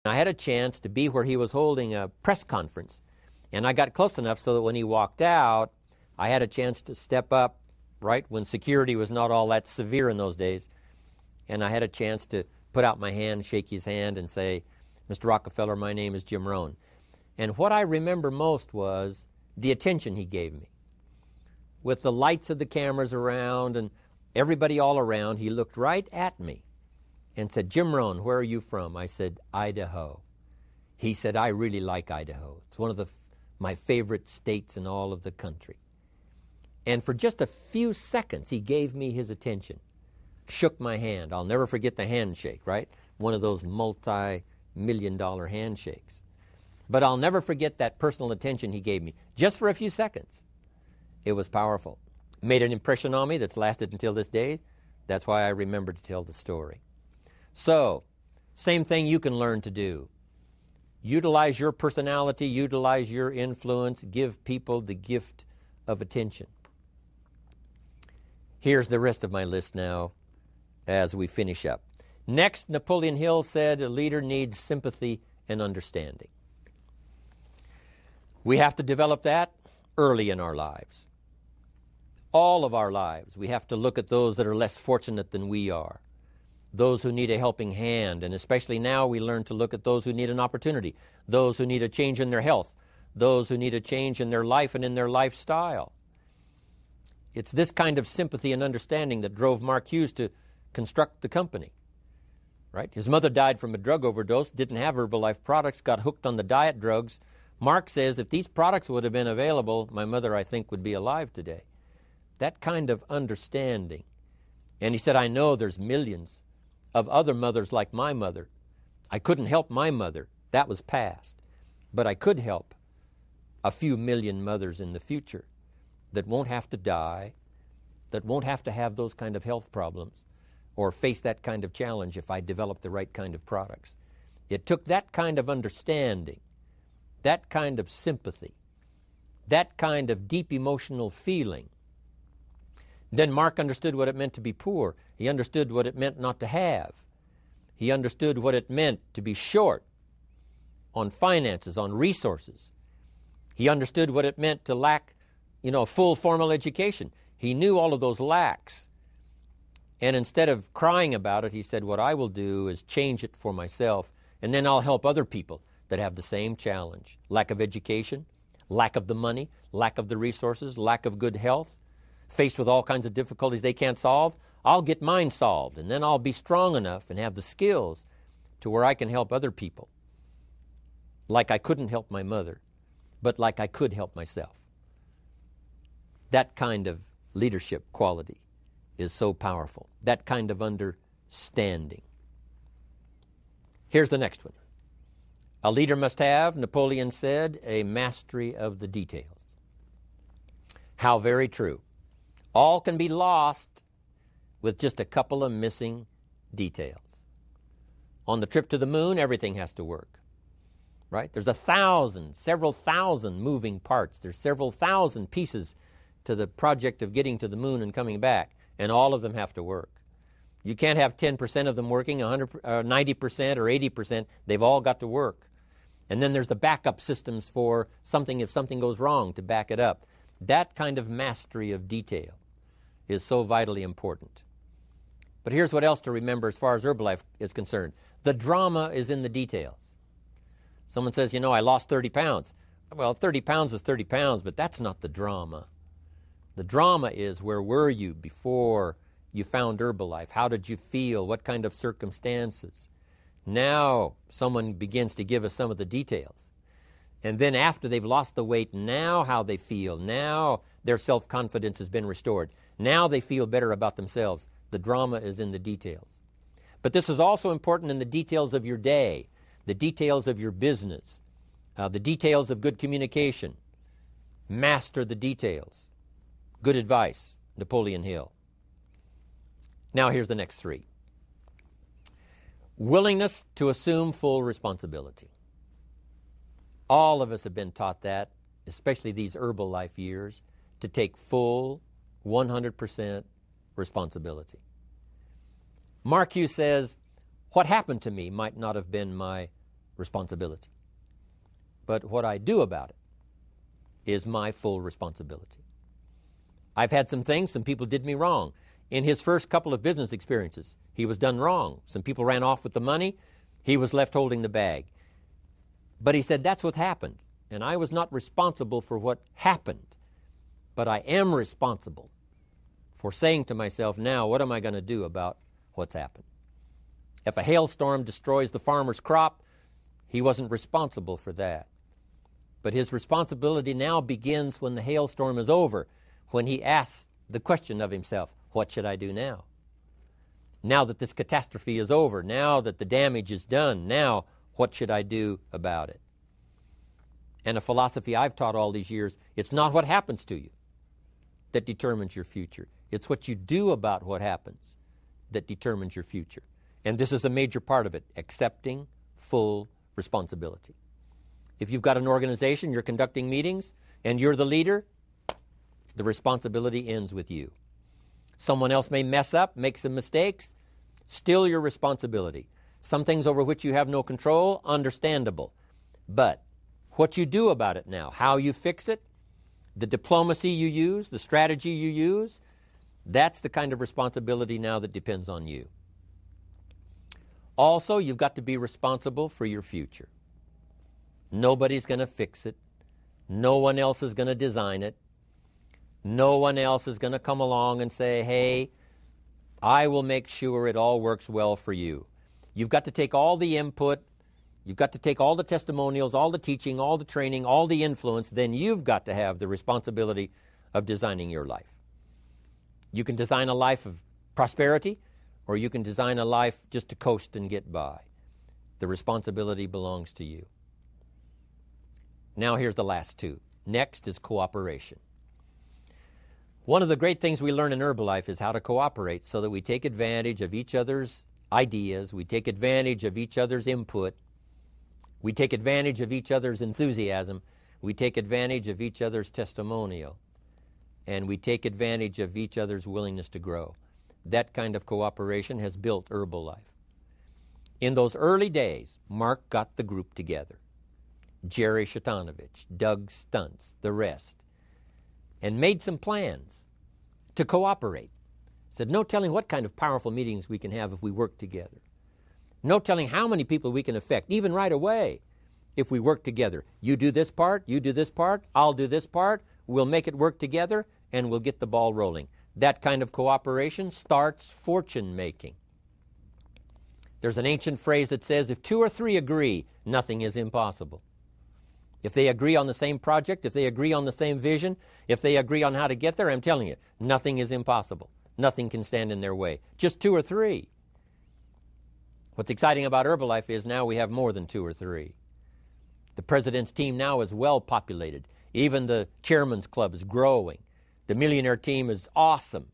I had a chance to be where he was holding a press conference, and I got close enough so that when he walked out, I had a chance to step up, right, when security was not all that severe in those days, and I had a chance to put out my hand, shake his hand, and say, "Mr. Rockefeller, my name is Jim Rohn." And what I remember most was the attention he gave me. With the lights of the cameras around and everybody all around, he looked right at me and said, "Jim Rohn, where are you from?" I said, "Idaho." He said, "I really like Idaho. It's one of my favorite states in all of the country." And for just a few seconds, he gave me his attention, shook my hand. I'll never forget the handshake, right? One of those multi-million-dollar handshakes. But I'll never forget that personal attention he gave me, just for a few seconds. It was powerful. Made an impression on me that's lasted until this day. That's why I remember to tell the story. So, same thing you can learn to do. Utilize your personality, utilize your influence, give people the gift of attention. Here's the rest of my list now as we finish up. Next, Napoleon Hill said a leader needs sympathy and understanding. We have to develop that early in our lives. All of our lives, we have to look at those that are less fortunate than we are, those who need a helping hand, and especially now we learn to look at those who need an opportunity, those who need a change in their health, those who need a change in their life and in their lifestyle. It's this kind of sympathy and understanding that drove Mark Hughes to construct the company, right? His mother died from a drug overdose, didn't have Herbalife products, got hooked on the diet drugs. Mark says, if these products would have been available, my mother, I think, would be alive today. That kind of understanding. And he said, I know there's millions of other mothers like my mother. I couldn't help my mother. That was past. But I could help a few million mothers in the future that won't have to die, that won't have to have those kind of health problems or face that kind of challenge if I develop the right kind of products. It took that kind of understanding, that kind of sympathy, that kind of deep emotional feeling. Then Mark understood what it meant to be poor. He understood what it meant not to have. He understood what it meant to be short on finances, on resources. He understood what it meant to lack, a full formal education. He knew all of those lacks. And instead of crying about it, he said, what I will do is change it for myself, and then I'll help other people that have the same challenge. Lack of education, lack of the money, lack of the resources, lack of good health, faced with all kinds of difficulties they can't solve. I'll get mine solved, and then I'll be strong enough and have the skills to where I can help other people. Like I couldn't help my mother, but like I could help myself. That kind of leadership quality is so powerful. That kind of understanding. Here's the next one. A leader must have, Napoleon said, a mastery of the details. How very true. All can be lost with just a couple of missing details. On the trip to the moon, everything has to work, right? There's several thousand moving parts. There's several thousand pieces to the project of getting to the moon and coming back, and all of them have to work. You can't have 10% of them working, 90% or 80%. They've all got to work. And then there's the backup systems for something if something goes wrong to back it up. That kind of mastery of detail is so vitally important. But here's what else to remember as far as Herbalife is concerned. The drama is in the details. Someone says, I lost 30 pounds. Well, 30 pounds is 30 pounds, but that's not the drama. The drama is, where were you before you found Herbalife? How did you feel? What kind of circumstances? Now someone begins to give us some of the details. And then after they've lost the weight, now how they feel. Now their self-confidence has been restored. Now they feel better about themselves. The drama is in the details. But this is also important in the details of your day, the details of your business, the details of good communication. Master the details. Good advice, Napoleon Hill. Now here's the next three. Willingness to assume full responsibility. All of us have been taught that, especially these Herbalife years, to take full 100% responsibility. Mark Hughes says, what happened to me might not have been my responsibility. But what I do about it is my full responsibility. I've had some things, some people did me wrong. In his first couple of business experiences, he was done wrong. Some people ran off with the money. He was left holding the bag. But he said, that's what happened. And I was not responsible for what happened. But I am responsible for saying to myself, now, what am I going to do about what's happened? If a hailstorm destroys the farmer's crop, he wasn't responsible for that. But his responsibility now begins when the hailstorm is over, when he asks the question of himself, what should I do now? Now that this catastrophe is over, now that the damage is done, now what should I do about it? And a philosophy I've taught all these years, it's not what happens to you that determines your future. It's what you do about what happens that determines your future. And this is a major part of it, accepting full responsibility. If you've got an organization, you're conducting meetings, and you're the leader, the responsibility ends with you. Someone else may mess up, make some mistakes, still your responsibility. Some things over which you have no control, understandable. But what you do about it now, how you fix it, the diplomacy you use, the strategy you use, that's the kind of responsibility now that depends on you. Also, you've got to be responsible for your future. Nobody's going to fix it. No one else is going to design it. No one else is going to come along and say, hey, I will make sure it all works well for you. You've got to take all the input, you've got to take all the testimonials, all the teaching, all the training, all the influence, then you've got to have the responsibility of designing your life. You can design a life of prosperity, or you can design a life just to coast and get by. The responsibility belongs to you. Now here's the last two. Next is cooperation. One of the great things we learn in Herbalife is how to cooperate so that we take advantage of each other's ideas, we take advantage of each other's input, we take advantage of each other's enthusiasm, we take advantage of each other's testimonial, and we take advantage of each other's willingness to grow. That kind of cooperation has built Herbalife. In those early days, Mark got the group together. Jerry Shatanovich, Doug Stuntz, the rest, and made some plans to cooperate. Said, no telling what kind of powerful meetings we can have if we work together. No telling how many people we can affect, even right away, if we work together. You do this part, you do this part, I'll do this part, we'll make it work together, and we'll get the ball rolling. That kind of cooperation starts fortune making. There's an ancient phrase that says, if two or three agree, nothing is impossible. If they agree on the same project, if they agree on the same vision, if they agree on how to get there, I'm telling you, nothing is impossible. Nothing can stand in their way. Just two or three. What's exciting about Herbalife is now we have more than two or three. The president's team now is well populated. Even the chairman's club is growing. The millionaire team is awesome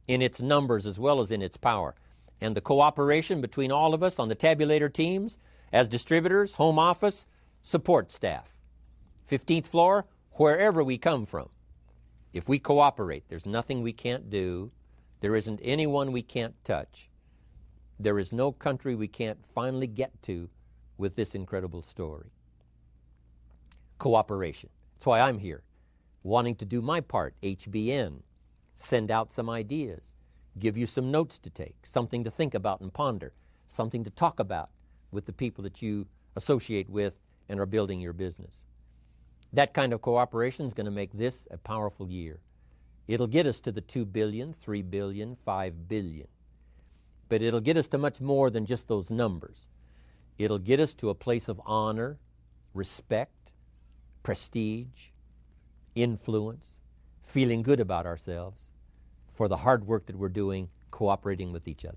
in its numbers as well as in its power. And the cooperation between all of us on the tabulator teams, as distributors, home office, support staff, 15th floor, wherever we come from. If we cooperate, there's nothing we can't do. There isn't anyone we can't touch. There is no country we can't finally get to with this incredible story. Cooperation. That's why I'm here, wanting to do my part, HBN, send out some ideas, give you some notes to take, something to think about and ponder, something to talk about with the people that you associate with and are building your business. That kind of cooperation is going to make this a powerful year. It'll get us to the 2 billion, 3 billion, 5 billion. But it'll get us to much more than just those numbers. It'll get us to a place of honor, respect, prestige, influence, feeling good about ourselves for the hard work that we're doing cooperating with each other.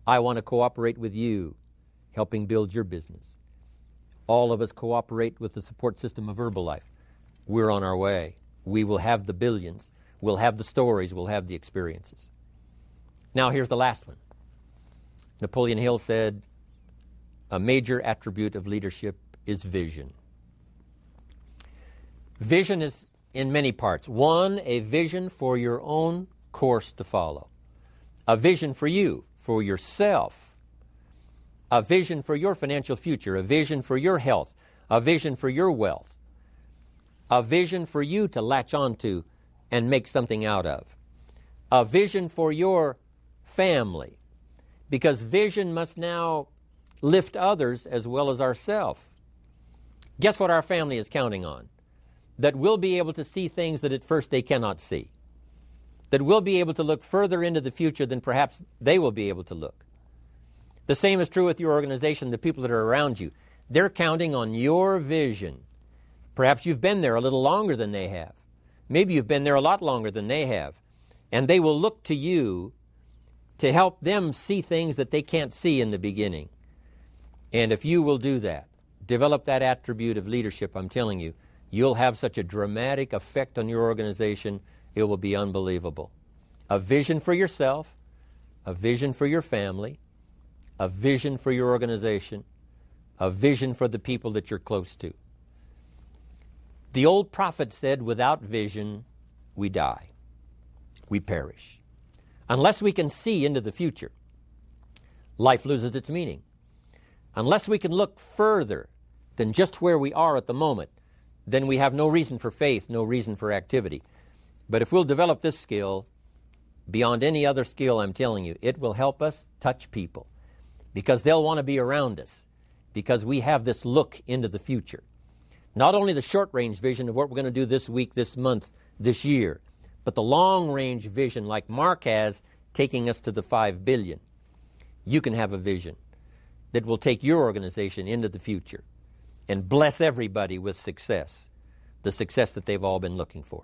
I want to cooperate with you, helping build your business. All of us cooperate with the support system of Herbalife. We're on our way. We will have the billions. We'll have the stories. We'll have the experiences. Now here's the last one. Napoleon Hill said, a major attribute of leadership is vision. Vision is in many parts. One, a vision for your own course to follow. A vision for you, for yourself. a vision for your financial future, a vision for your health, a vision for your wealth, a vision for you to latch onto and make something out of, a vision for your family, because vision must now lift others as well as ourselves. Guess what our family is counting on? That we'll be able to see things that at first they cannot see, that we'll be able to look further into the future than perhaps they will be able to look. The same is true with your organization, the people that are around you. They're counting on your vision. Perhaps you've been there a little longer than they have. Maybe you've been there a lot longer than they have. And they will look to you to help them see things that they can't see in the beginning. And if you will do that, develop that attribute of leadership, I'm telling you, you'll have such a dramatic effect on your organization, it will be unbelievable. A vision for yourself, a vision for your family, a vision for your organization, a vision for the people that you're close to. The old prophet said, without vision, we die. We perish. Unless we can see into the future, life loses its meaning. Unless we can look further than just where we are at the moment, then we have no reason for faith, no reason for activity. But if we'll develop this skill, beyond any other skill, I'm telling you, it will help us touch people because they'll want to be around us because we have this look into the future. Not only the short-range vision of what we're going to do this week, this month, this year, but the long-range vision like Mark has, taking us to the 5 billion. You can have a vision that will take your organization into the future and bless everybody with success, the success that they've all been looking for.